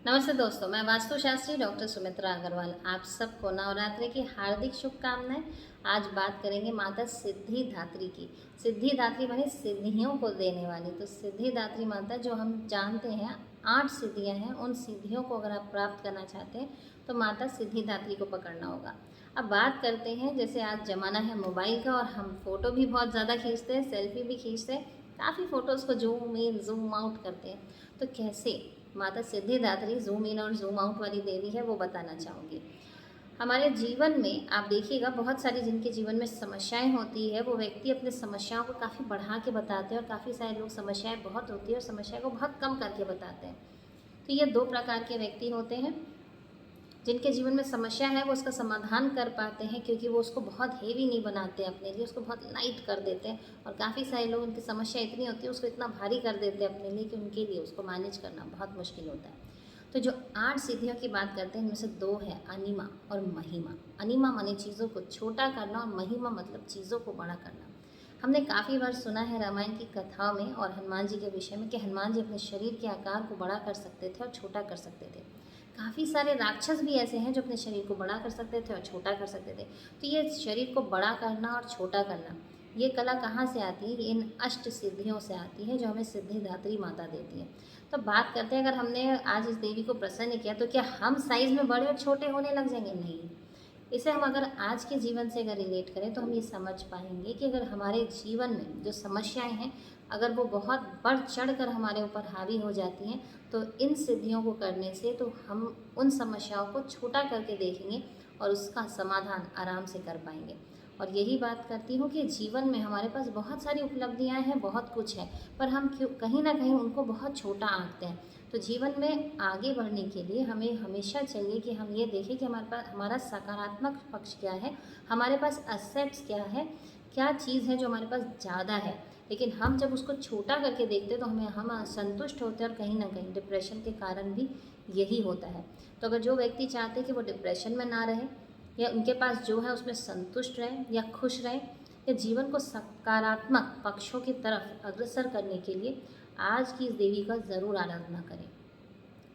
नमस्ते दोस्तों, मैं वास्तुशास्त्री डॉक्टर सुमित्रा अग्रवाल आप सबको नवरात्रि की हार्दिक शुभकामनाएं। आज बात करेंगे माता सिद्धिदात्री की। सिद्धिदात्री माने सिद्धियों को देने वाली। तो सिद्धिदात्री माता जो हम जानते हैं 8 सिद्धियां हैं, उन सिद्धियों को अगर आप प्राप्त करना चाहते हैं तो माता सिद्धिदात्री को पकड़ना होगा। अब बात करते हैं, जैसे आज ज़माना है मोबाइल का और हम फ़ोटो भी बहुत ज़्यादा खींचते हैं, सेल्फी भी खींचते हैं, काफ़ी फ़ोटोज़ को जूम इन जूम आउट करते हैं। तो कैसे माता सिद्धिदात्री जूम इन और जूम आउट वाली देवी है वो बताना चाहूँगी। हमारे जीवन में आप देखिएगा बहुत सारी जिनके जीवन में समस्याएं होती है, वो व्यक्ति अपने समस्याओं को काफ़ी बढ़ा के बताते हैं और काफ़ी सारे लोग समस्याएं बहुत होती है और समस्या को बहुत कम करके बताते हैं। तो ये 2 प्रकार के व्यक्ति होते हैं। जिनके जीवन में समस्या है वो उसका समाधान कर पाते हैं, क्योंकि वो उसको बहुत हेवी नहीं बनाते हैं अपने लिए, उसको बहुत लाइट कर देते हैं। और काफ़ी सारे लोग, उनकी समस्या इतनी होती है उसको इतना भारी कर देते हैं अपने लिए कि उनके लिए उसको मैनेज करना बहुत मुश्किल होता है। तो जो 8 सिद्धियों की बात करते हैं इनमें से 2 है अनिमा और महिमा। अनिमा माने चीज़ों को छोटा करना और महिमा मतलब चीज़ों को बड़ा करना। हमने काफ़ी बार सुना है रामायण की कथाओं में और हनुमान जी के विषय में कि हनुमान जी अपने शरीर के आकार को बड़ा कर सकते थे और छोटा कर सकते थे। काफ़ी सारे राक्षस भी ऐसे हैं जो अपने शरीर को बड़ा कर सकते थे और छोटा कर सकते थे। तो ये शरीर को बड़ा करना और छोटा करना, ये कला कहाँ से आती है? ये इन अष्ट सिद्धियों से आती है जो हमें सिद्धिदात्री माता देती है। तो बात करते हैं, अगर हमने आज इस देवी को प्रसन्न किया तो क्या हम साइज़ में बड़े और छोटे होने लग जाएंगे? नहीं। इसे हम अगर आज के जीवन से अगर रिलेट करें तो हम ये समझ पाएंगे कि अगर हमारे जीवन में जो समस्याएं हैं, अगर वो बहुत बढ़ चढ़ कर हमारे ऊपर हावी हो जाती हैं, तो इन सिद्धियों को करने से तो हम उन समस्याओं को छोटा करके देखेंगे और उसका समाधान आराम से कर पाएंगे। और यही बात करती हूँ कि जीवन में हमारे पास बहुत सारी उपलब्धियाँ हैं, बहुत कुछ है, पर हम क्यों कहीं ना कहीं उनको बहुत छोटा आंकते हैं। तो जीवन में आगे बढ़ने के लिए हमें हमेशा चाहिए कि हम ये देखें कि हमारे पास हमारा सकारात्मक पक्ष क्या है, हमारे पास असेट्स क्या है, क्या चीज़ है जो हमारे पास ज़्यादा है। लेकिन हम जब उसको छोटा करके देखते हैं तो हम असंतुष्ट होते हैं और कहीं ना कहीं डिप्रेशन के कारण भी यही होता है। तो अगर जो व्यक्ति चाहते हैं कि वो डिप्रेशन में ना रहे या उनके पास जो है उसमें संतुष्ट रहें या खुश रहें या जीवन को सकारात्मक पक्षों की तरफ अग्रसर करने के लिए आज की इस देवी का ज़रूर आराधना करें।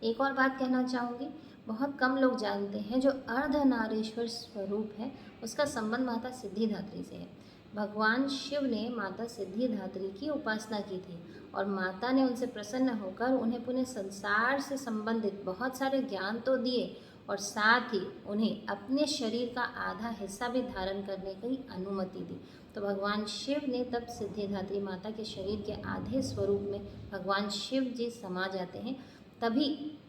एक और बात कहना चाहूँगी, बहुत कम लोग जानते हैं जो अर्धनारीश्वर स्वरूप है उसका संबंध माता सिद्धिदात्री से है। भगवान शिव ने माता सिद्धिदात्री की उपासना की थी और माता ने उनसे प्रसन्न होकर उन्हें पुनः संसार से संबंधित बहुत सारे ज्ञान तो दिए और साथ ही उन्हें अपने शरीर का आधा हिस्सा भी धारण करने की अनुमति दी। तो भगवान शिव ने तब सिद्धिदात्री माता के शरीर के आधे स्वरूप में भगवान शिव जी समा जाते हैं, तभी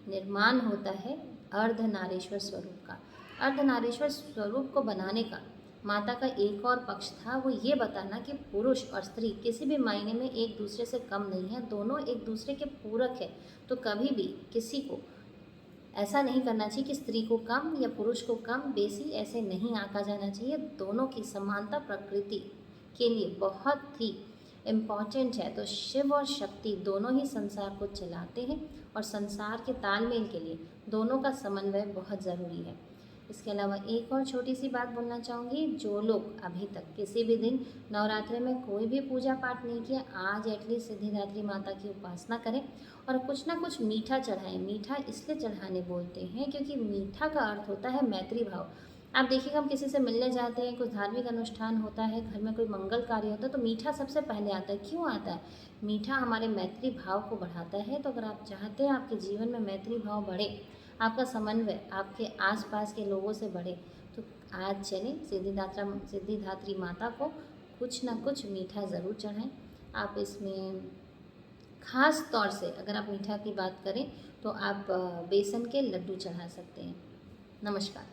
निर्माण होता है अर्धनारीश्वर स्वरूप का। अर्धनारीश्वर स्वरूप को बनाने का माता का एक और पक्ष था, वो ये बताना कि पुरुष और स्त्री किसी भी मायने में एक दूसरे से कम नहीं है, दोनों एक दूसरे के पूरक है। तो कभी भी किसी को ऐसा नहीं करना चाहिए कि स्त्री को कम या पुरुष को कम बेसी ऐसे नहीं आंका जाना चाहिए। दोनों की समानता प्रकृति के लिए बहुत ही इम्पॉर्टेंट है। तो शिव और शक्ति दोनों ही संसार को चलाते हैं और संसार के तालमेल के लिए दोनों का समन्वय बहुत ज़रूरी है। इसके अलावा एक और छोटी सी बात बोलना चाहूँगी, जो लोग अभी तक किसी भी दिन नवरात्रि में कोई भी पूजा पाठ नहीं किया, आज एटलीस्ट सिद्धिदात्री माता की उपासना करें और कुछ ना कुछ मीठा चढ़ाएं। मीठा इसलिए चढ़ाने बोलते हैं क्योंकि मीठा का अर्थ होता है मैत्री भाव। आप देखिएगा, हम किसी से मिलने जाते हैं, कुछ धार्मिक अनुष्ठान होता है, घर में कोई मंगल कार्य होता है, तो मीठा सबसे पहले आता है। क्यों आता है? मीठा हमारे मैत्री भाव को बढ़ाता है। तो अगर आप चाहते हैं आपके जीवन में मैत्री भाव बढ़े, आपका समन्वय आपके आसपास के लोगों से बढ़े, तो आज चलें सिद्धिदात्री माता को कुछ ना कुछ मीठा ज़रूर चढ़ाएं। आप इसमें ख़ास तौर से अगर आप मीठा की बात करें तो आप बेसन के लड्डू चढ़ा सकते हैं। नमस्कार।